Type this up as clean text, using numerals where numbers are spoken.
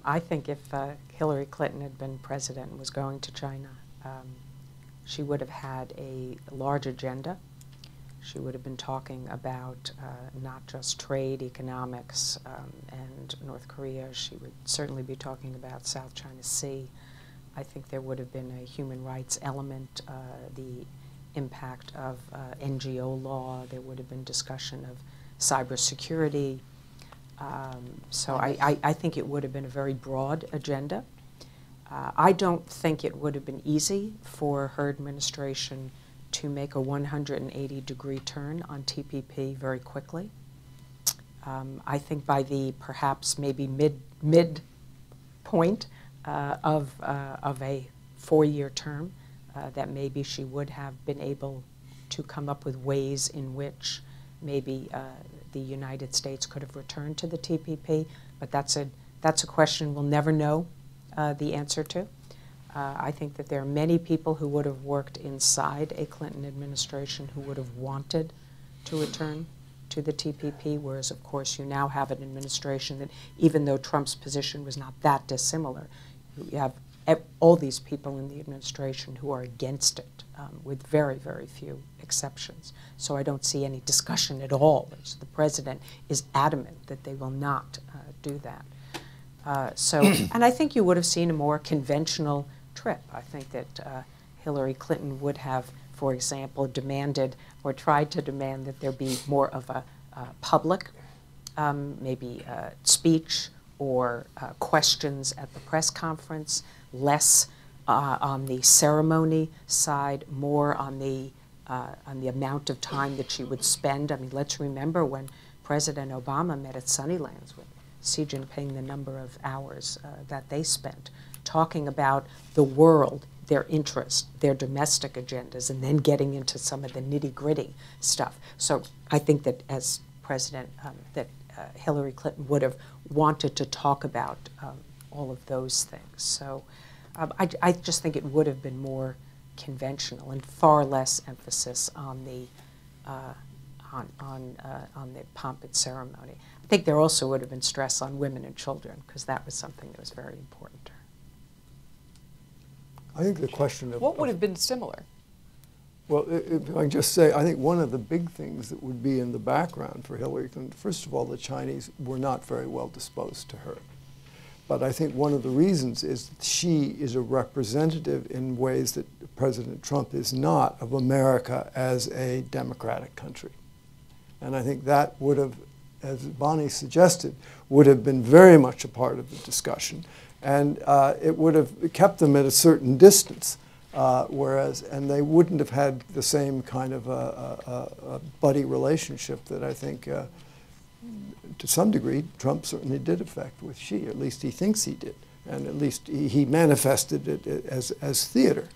I think if Hillary Clinton had been president and was going to China, she would have had a large agenda. She would have been talking about not just trade, economics, and North Korea. She would certainly be talking about South China Sea. I think there would have been a human rights element, the impact of NGO law. There would have been discussion of cybersecurity. So I think it would have been a very broad agenda. I don't think it would have been easy for her administration to make a 180-degree turn on TPP very quickly. I think by the perhaps maybe mid point of a 4-year term, that maybe she would have been able to come up with ways in which maybe the United States could have returned to the TPP, but that's a question we'll never know the answer to. I think that there are many people who would have worked inside a Clinton administration who would have wanted to return to the TPP, whereas, of course, you now have an administration that, even though Trump's position was not that dissimilar, you have all these people in the administration who are against it, with very, very few exceptions. So I don't see any discussion at all. The president is adamant that they will not do that. And I think you would have seen a more conventional trip. I think that Hillary Clinton would have, for example, demanded or tried to demand that there be more of a public, maybe speech or questions at the press conference, less on the ceremony side, more on the amount of time that she would spend. I mean, let's remember when President Obama met at Sunnylands with Xi Jinping, the number of hours that they spent talking about the world, their interests, their domestic agendas, and then getting into some of the nitty-gritty stuff. So I think that as president, Hillary Clinton would have wanted to talk about all of those things. So I just think it would have been more conventional and far less emphasis on the pomp and ceremony. I think there also would have been stress on women and children, because that was something that was very important to her. I think the question of... What would have been similar? Well, if I can just say, I think one of the big things that would be in the background for Hillary Clinton, first of all, the Chinese were not very well disposed to her. But I think one of the reasons is that she is a representative in ways that President Trump is not of America as a democratic country. And I think that would have, as Bonnie suggested, would have been very much a part of the discussion. And it would have kept them at a certain distance, and they wouldn't have had the same kind of a buddy relationship that I think, to some degree, Trump certainly did affect with Xi. At least he thinks he did. And at least he manifested it as theater.